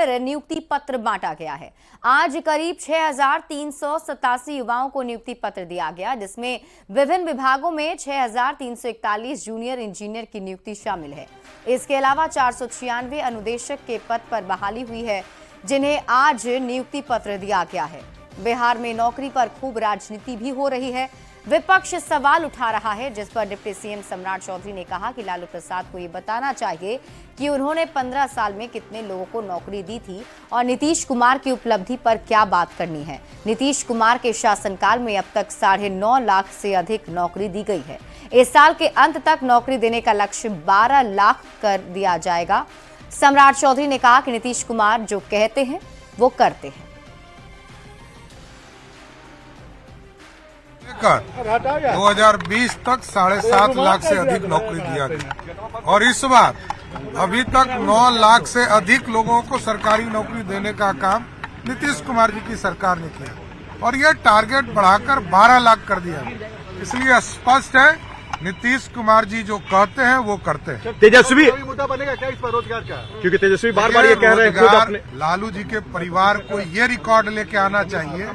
फिर नियुक्ति पत्र बांटा गया है। आज करीब 6,387 युवाओं को नियुक्ति पत्र दिया गया, जिसमें विभिन्न विभागों में 6,341 जूनियर इंजीनियर की नियुक्ति शामिल है। इसके अलावा 496 अनुदेशक के पद पर बहाली हुई है, जिन्हें आज नियुक्ति पत्र दिया गया है। बिहार में नौकरी पर खूब राजनीति भी हो रही है। विपक्ष सवाल उठा रहा है, जिस पर डिप्टी सीएम सम्राट चौधरी ने कहा कि लालू प्रसाद को ये बताना चाहिए कि उन्होंने 15 साल में कितने लोगों को नौकरी दी थी और नीतीश कुमार की उपलब्धि पर क्या बात करनी है। नीतीश कुमार के शासनकाल में अब तक 9.5 लाख से अधिक नौकरी दी गई है। इस साल के अंत तक नौकरी देने का लक्ष्य 12 लाख कर दिया जाएगा। सम्राट चौधरी ने कहा कि नीतीश कुमार जो कहते हैं वो करते हैं। 2020 तक 7.5 लाख से अधिक नौकरी दिया गया और इस बार अभी तक 9 लाख से अधिक लोगों को सरकारी नौकरी देने का काम नीतीश कुमार जी की सरकार ने किया और यह टारगेट बढ़ाकर 12 लाख कर दिया। इसलिए स्पष्ट है, नीतीश कुमार जी जो कहते हैं वो करते हैं। तेजस्वी मुद्दा बनेगा क्या इस पर रोजगार का? क्योंकि तेजस्वी बार बार ये कह रहे हैं लालू जी के परिवार को ये रिकॉर्ड लेके आना चाहिए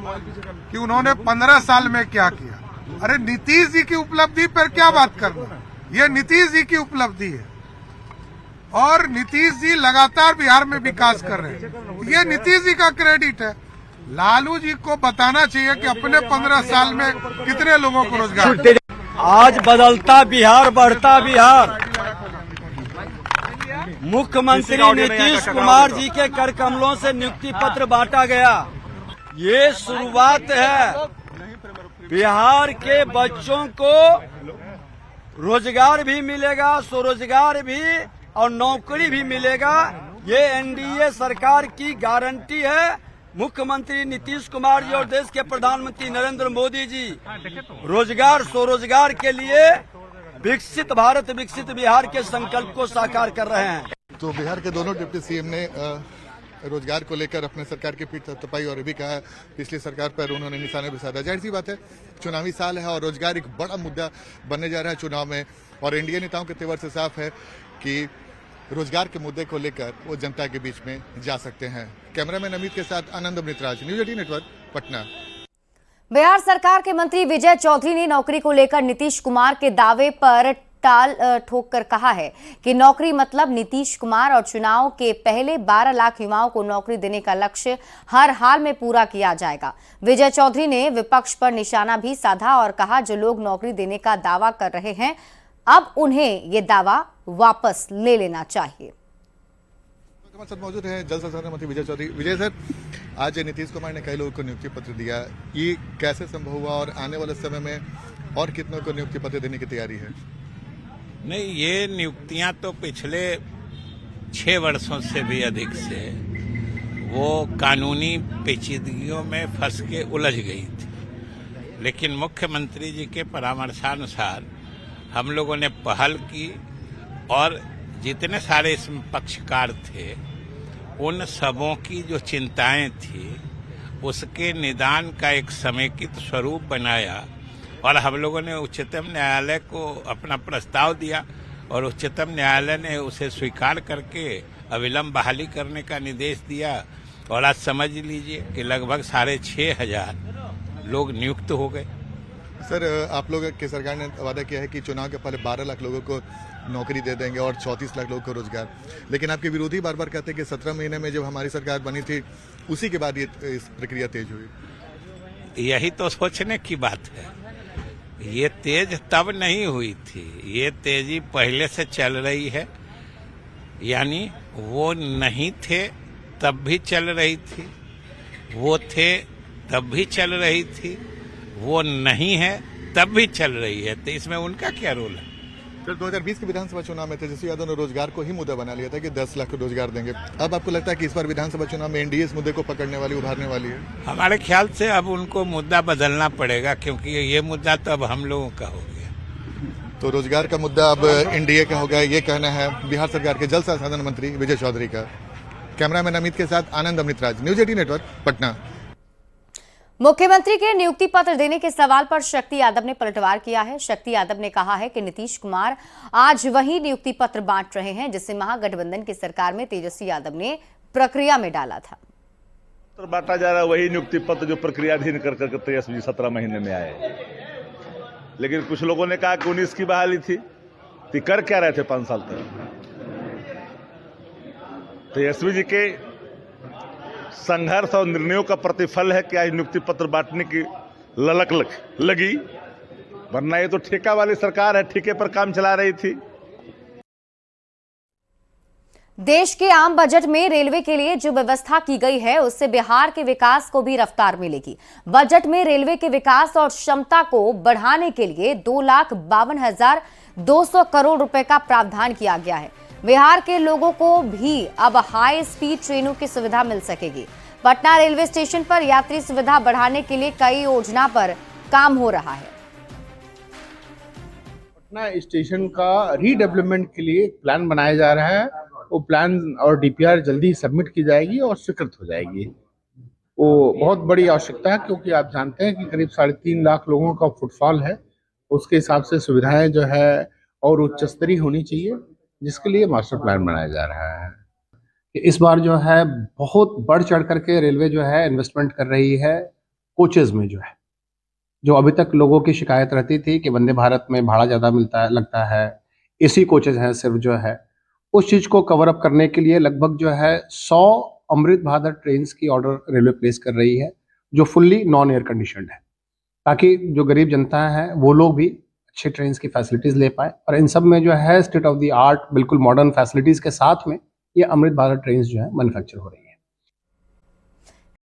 कि उन्होंने 15 साल में क्या किया। अरे नीतीश जी की उपलब्धि पर क्या बात करना, ये नीतीश जी की उपलब्धि है और नीतीश जी लगातार बिहार में विकास कर रहे हैं, ये नीतीश जी का क्रेडिट है। लालू जी को बताना चाहिए कि अपने 15 साल में कितने लोगों को रोजगार। आज बदलता बिहार, बढ़ता बिहार। मुख्यमंत्री नीतीश कुमार जी के कर कमलों से नियुक्ति पत्र बांटा गया। ये शुरुआत है। बिहार के बच्चों को रोजगार भी मिलेगा, स्वरोजगार भी और नौकरी भी मिलेगा। ये एनडीए सरकार की गारंटी है। मुख्यमंत्री नीतीश कुमार जी और देश के प्रधानमंत्री नरेंद्र मोदी जी रोजगार स्वरोजगार के लिए विकसित भारत विकसित बिहार के संकल्प को साकार कर रहे हैं। तो बिहार के दोनों डिप्टी सीएम ने रोजगार को लेकर अपने सरकार की पीठ थपथपाई और भी कहा पिछली सरकार पर उन्होंने निशाना भी साधा। जाहिर सी बात है, चुनावी साल है और रोजगार एक बड़ा मुद्दा बनने जा रहा है चुनाव में और एनडीए नेताओं के तेवर से साफ है कि रोजगार के मुद्दे को लेकर वो जनता के बीच में जा सकते हैं। कैमरामैन अमित के साथ आनंद अमृतराज, न्यूज 18 नेटवर्क, पटना। बिहार सरकार के मंत्री विजय चौधरी ने नौकरी को लेकर नीतीश कुमार के दावे पर टाल ठोक कर कहा है कि नौकरी मतलब नीतीश कुमार और चुनाव के पहले 12 लाख युवाओं को नौकरी देने का लक्ष्य हर हाल में पूरा किया जाएगा। विजय चौधरी ने विपक्ष पर निशाना भी साधा और कहा, जो लोग नौकरी देने का दावा कर रहे हैं अब उन्हें ये दावा वापस ले लेना चाहिए। हमारे साथ मौजूद है जल संसाधन मंत्री विजय चौधरी। विजय सर, आज नीतीश कुमार ने कई लोगों को नियुक्ति पत्र दिया, ये कैसे संभव हुआ और आने वाले समय में और कितनों को नियुक्ति पत्र देने की तैयारी है? नहीं, ये नियुक्तियां तो पिछले 6 वर्षों से भी अधिक से वो कानूनी पेचीदगियों में फंस के उलझ गई थी, लेकिन मुख्यमंत्री जी के परामर्शानुसार हम लोगों ने पहल की और जितने सारे इसमें पक्षकार थे उन सबों की जो चिंताएं थी उसके निदान का एक समेकित स्वरूप बनाया और हम लोगों ने उच्चतम न्यायालय को अपना प्रस्ताव दिया और उच्चतम न्यायालय ने उसे स्वीकार करके अविलंब बहाली करने का निर्देश दिया और आज समझ लीजिए कि लगभग 6,500 लोग नियुक्त हो गए। सर, आप लोग की सरकार ने वादा किया है कि चुनाव के पहले 12 लाख लोगों को नौकरी दे देंगे और 34 लाख लोगों को रोजगार, लेकिन आपके विरोधी बार बार कहते हैं कि 17 महीने में जब हमारी सरकार बनी थी उसी के बाद ये इस प्रक्रिया तेज हुई। यही तो सोचने की बात है। ये तेज तब नहीं हुई थी, ये तेजी पहले से चल रही है। यानी वो नहीं थे तब भी चल रही थी, वो थे तब भी चल रही थी, वो नहीं है तब भी चल रही है। तो इसमें उनका क्या रोल है? फिर 2020 के विधानसभा चुनाव में तेजस्वी यादव ने रोजगार को ही मुद्दा बना लिया था कि 10 लाख रोजगार देंगे। अब आपको लगता है कि इस बार विधानसभा चुनाव में एनडीए इस मुद्दे को पकड़ने वाली, उभारने वाली है? हमारे ख्याल से अब उनको मुद्दा बदलना पड़ेगा, क्योंकि ये मुद्दा तो अब हम लोगों का हो गया। तो रोजगार का मुद्दा अब एनडीए का हो गया, ये कहना है बिहार सरकार के जल संसाधन मंत्री विजय चौधरी का। कैमरामैन अमित के साथ आनंद अमृतराज, न्यूज 18 नेटवर्क, पटना। मुख्यमंत्री के नियुक्ति पत्र देने के सवाल पर शक्ति यादव ने पलटवार किया है। शक्ति यादव ने कहा है कि नीतीश कुमार आज वही नियुक्ति पत्र बांट रहे हैं जिसे महागठबंधन की सरकार में तेजस्वी यादव ने प्रक्रिया में डाला था। पत्र बांटा जा रहा है वही नियुक्ति पत्र जो प्रक्रियाधीन कर करके तेजस्वी 17 महीने में आए। लेकिन कुछ लोगों ने कहा कि 19 की बहाली थी, तो कर क्या रहे थे 5 साल तक? तेजस्वी जी के संघर्ष और निर्णयों का प्रतिफल है कि आज नियुक्ति पत्र बांटने की ललक लगी, वरना ये तो ठेका वाली सरकार है, ठेके पर काम चला रही थी। देश के आम बजट में रेलवे के लिए जो व्यवस्था की गई है उससे बिहार के विकास को भी रफ्तार मिलेगी। बजट में रेलवे के विकास और क्षमता को बढ़ाने के लिए 2,52,200 करोड़ रुपए का प्रावधान किया गया है। बिहार के लोगों को भी अब हाई स्पीड ट्रेनों की सुविधा मिल सकेगी। पटना रेलवे स्टेशन पर यात्री सुविधा बढ़ाने के लिए कई योजना पर काम हो रहा है। पटना स्टेशन का रीडेवलपमेंट के लिए प्लान बनाया जा रहा है। वो प्लान और डीपीआर जल्दी सबमिट की जाएगी और स्वीकृत हो जाएगी। वो बहुत बड़ी आवश्यकता है, क्योंकि आप जानते हैं कि करीब 3.5 लाख लोगों का फुटफॉल है। उसके हिसाब से सुविधाएं जो है और उच्च स्तरीय होनी चाहिए, जिसके लिए मास्टर प्लान बनाया जा रहा है। इस बार जो है बहुत बढ़ चढ़ करके रेलवे जो है इन्वेस्टमेंट कर रही है कोचेज में। जो अभी तक लोगों की शिकायत रहती थी कि वंदे भारत में भाड़ा ज़्यादा लगता है, एसी कोचेज हैं सिर्फ, जो है उस चीज़ को कवर अप करने के लिए लगभग जो है 100 अमृत भारत ट्रेन की ऑर्डर रेलवे प्लेस कर रही है, जो फुल्ली नॉन एयर कंडीशनड है, ताकि जो गरीब जनता है वो लोग भी अच्छे ट्रेन की फैसिलिटीज़ ले पाए। और इन सब में जो है स्टेट ऑफ द आर्ट बिल्कुल मॉडर्न फैसिलिटीज़ के साथ में ये अमृत भारत ट्रेन जो है मैन्युफैक्चर हो रही है।